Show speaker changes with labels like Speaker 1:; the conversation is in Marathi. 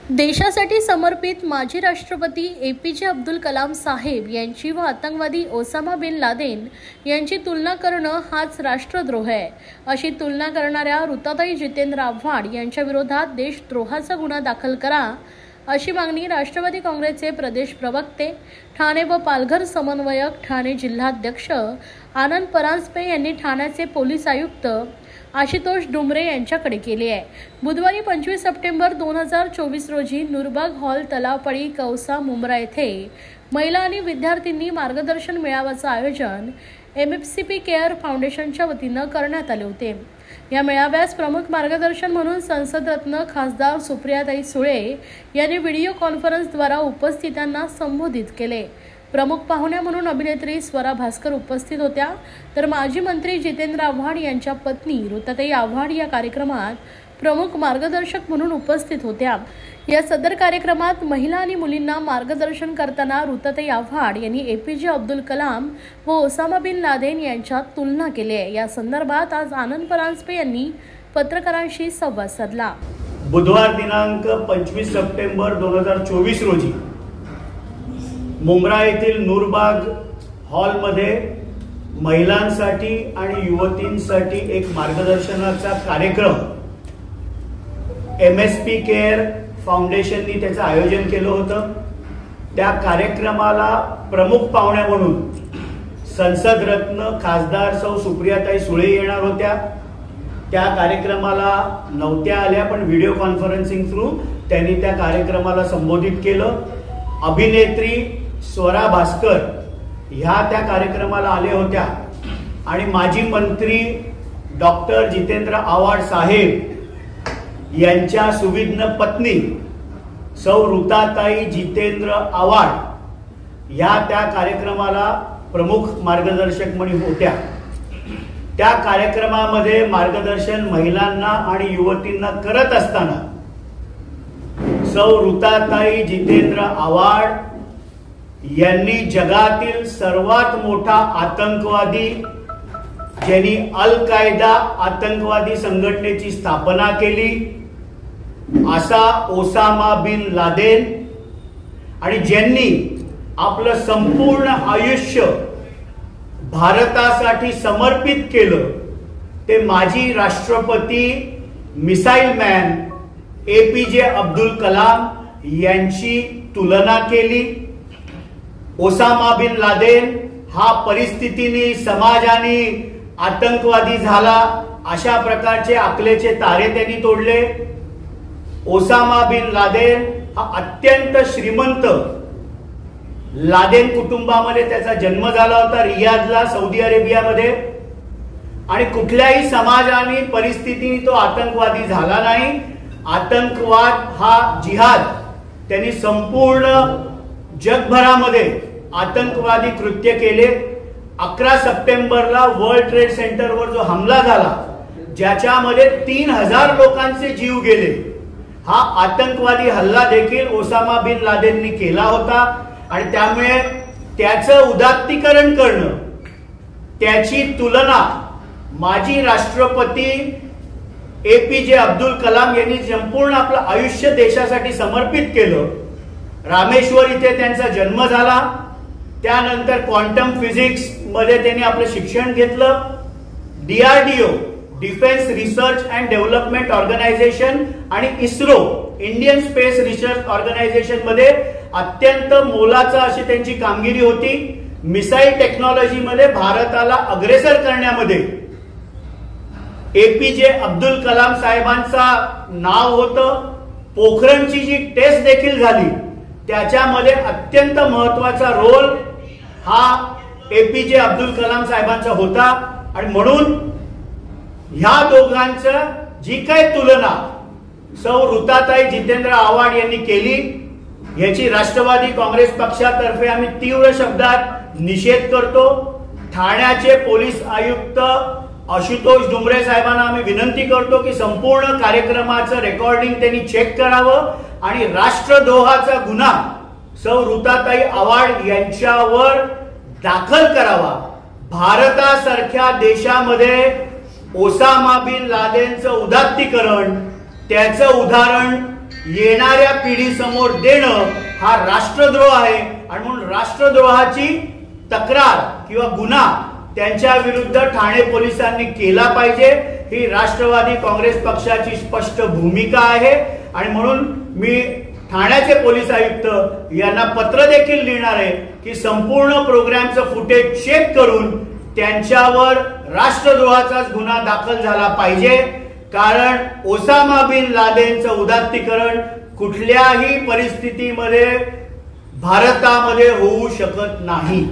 Speaker 1: देशासाठी समर्पित माजी राष्ट्रपती एपीजे अब्दुल कलाम साहेब यांची व आतंकवादी ओसामा बिन लादेन यांची तुलना करणं हाच राष्ट्रद्रोह आहे, अशी तुलना करणाऱ्या ऋताताई जितेंद्र आव्हाड यांच्या विरोधात देशद्रोहाचा गुन्हा दाखल करा, अशी मागणी राष्ट्रवादी काँग्रेसचे प्रदेश प्रवक्ते, ठाणे व पालघर समन्वयक, ठाणे जिल्हाध्यक्ष आनंद परांजपे यांनी ठाण्याचे पोलीस आयुक्त आशुतोष डुमरे यांच्याकडे केली आहे। बुधवारी 25 सप्टेंबर 2024 रोजी नूरबाग हॉल तलावपडी कौसा मुंब्रा येथे महिला आणि विद्यार्थ्यांनी मार्गदर्शन मेळाव्याचे आयोजन MFCP केअर फाउंडेशनच्या वतीने करण्यात आले होते। या मेळाव्यास प्रमुख मार्गदर्शन म्हणून संसदरत्न खासदार सुप्रियाताई सुळे यांनी व्हिडिओ कॉन्फरन्सद्वारा उपस्थितांना संबोधित केले। प्रमुख पाहुण्या म्हणून अभिनेत्री स्वरा भास्कर उपस्थित होत्या, तर माजी मंत्री जितेंद्र आव्हाड यांच्या पत्नी ऋताताई आव्हाड या कार्यक्रमात प्रमुख मार्गदर्शक म्हणून उपस्थित होत्या। या सदर कार्यक्रमात महिला आणि मुलींना मार्गदर्शन करताना ऋताताई आव्हाड यांनी एपीजे अब्दुल कलाम व ओसामा बिन लादेन यांच्यात तुलना केली आहे। या संदर्भात आज आनंद परांजपे यांनी पत्रकारांशी संवाद साधला।
Speaker 2: बुधवार दिनांक 25 सप्टेंबर 2024 रोजी मुंब्रा येथील नूरबाग हॉलमध्ये महिलांसाठी आणि युवतींसाठी एक मार्गदर्शनाचा कार्यक्रम MSP केअर फाउंडेशननी त्याचं आयोजन केलं होतं। त्या कार्यक्रमाला प्रमुख पाहुण्या म्हणून संसदरत्न खासदार सौ सुप्रियाताई सुळे येणार होत्या। त्या कार्यक्रमाला नव्हत्या आल्या, पण व्हिडिओ कॉन्फरन्सिंग थ्रू त्यांनी त्या कार्यक्रमाला संबोधित केलं। अभिनेत्री स्वरा भास्कर ह्या त्या कार्यक्रमाला आले होत्या आणि माजी मंत्री डॉक्टर जितेंद्र आव्हाड साहेब यांच्या सुविज्ञ पत्नी सौ ऋताताई जितेंद्र आव्हाड ह्या त्या कार्यक्रमाला प्रमुख मार्गदर्शक म्हणून होत्या। त्या कार्यक्रमामध्ये मार्गदर्शन महिलांना आणि युवतींना करत असताना सौ ऋताताई जितेंद्र आव्हाड यांनी जगातील सर्वात मोठा आतंकवादी, ज्यांनी अल कायदा आतंकवादी संघटनेची स्थापना केली असा ओसामा बिन लादेन आणि ज्यांनी आपलं संपूर्ण आयुष्य भारतासाठी समर्पित केलं ते माजी राष्ट्रपती missile man APJ Abdul Kalam यांची तुलना केली। ओसामा बिन लादेन हा परिस्थितीने, समाजाने आतंकवादी झाला अशा प्रकारचे आकलेचे तारे त्यांनी तोडले। ओसामा बिन लादेन हा अत्यंत श्रीमंत लादेन कुटुंबामध्ये त्याचा जन्म झाला होता, रियादला, सौदी अरेबियामध्ये, आणि कुठल्याही समाजाने परिस्थितीने तो आतंकवादी झाला नाही। आतंकवाद हा जिहाद त्यांनी संपूर्ण जगभरामध्ये आतंकवादी कृत्य केले। 11 सप्टेंबरला वर्ल्ड ट्रेड सेंटरवर जो हमला झाला, ज्याच्यामध्ये 3000 लोकांचे जीव गेले, हा आतंकवादी हल्ला देखील ओसामा बिन लादेननी केला होता। आणि त्यामुळे त्याचं उदात्तीकरण करणं, त्याची तुलना माजी राष्ट्रपती एपीजे अब्दुल कलाम यांनी संपूर्ण आपलं आयुष्य देशासाठी समर्पित केलं। रामेश्वर इथे त्यांचा जन्म झाला, त्यानंतर क्वांटम फिजिक्स मध्ये त्यांनी आपलं शिक्षण घेतलं। DRDO defence research and development organisation आणि ISRO Indian space research organisation मध्ये अत्यंत मोलाचा अशी त्यांची कामगिरी होती। मिसाईल टेक्नॉलॉजी मध्ये भारताला अग्रेसर करण्यामध्ये एपीजे अब्दुल कलाम साहेबांचा नाव होतं। पोखरणची जी टेस्ट देखील झाली त्याच्यामध्ये अत्यंत महत्वाचा रोल हा एपीजे अब्दुल कलाम साहेबांचा होता। आणि म्हणून ह्या दोघांचं जी काही तुलना सौ ऋताताई जितेंद्र आव्हाड यांनी केली, याची राष्ट्रवादी काँग्रेस पक्षातर्फे आम्ही तीव्र शब्दात निषेध करतो। ठाण्याचे पोलीस आयुक्त आशुतोष डुमरे साहेबांना आम्ही विनंती करतो की संपूर्ण कार्यक्रमाचं रेकॉर्डिंग त्यांनी चेक करावं आणि राष्ट्रद्रोहाचा गुन्हा सौ ऋताताई आव्हाड यांच्यावर दाखल करावा। भारतासारख्या देशामध्ये ओसामा बिन लादेनचं उदात्तीकरण, त्याचं उदाहरण येणाऱ्या पिढीसमोर देणं हा राष्ट्रद्रोह आहे आणि म्हणून राष्ट्रद्रोहाची तक्रार किंवा गुन्हा त्यांच्या विरुद्ध ठाणे पोलिसांनी केला पाहिजे ही राष्ट्रवादी काँग्रेस पक्षाची स्पष्ट भूमिका आहे आणि म्हणून मी ठाण्याचे पोलीस आयुक्त यांना पत्र देखील लिहिणार आहे की संपूर्ण प्रोग्रामचं फुटेज चेक करून त्यांच्यावर राष्ट्रद्रोहाचाच गुन्हा दाखल झाला पाहिजे कारण ओसामा बिन लादेनचं उदात्तीकरण कुठल्याही परिस्थितीमध्ये भारतामध्ये होऊ शकत नाही।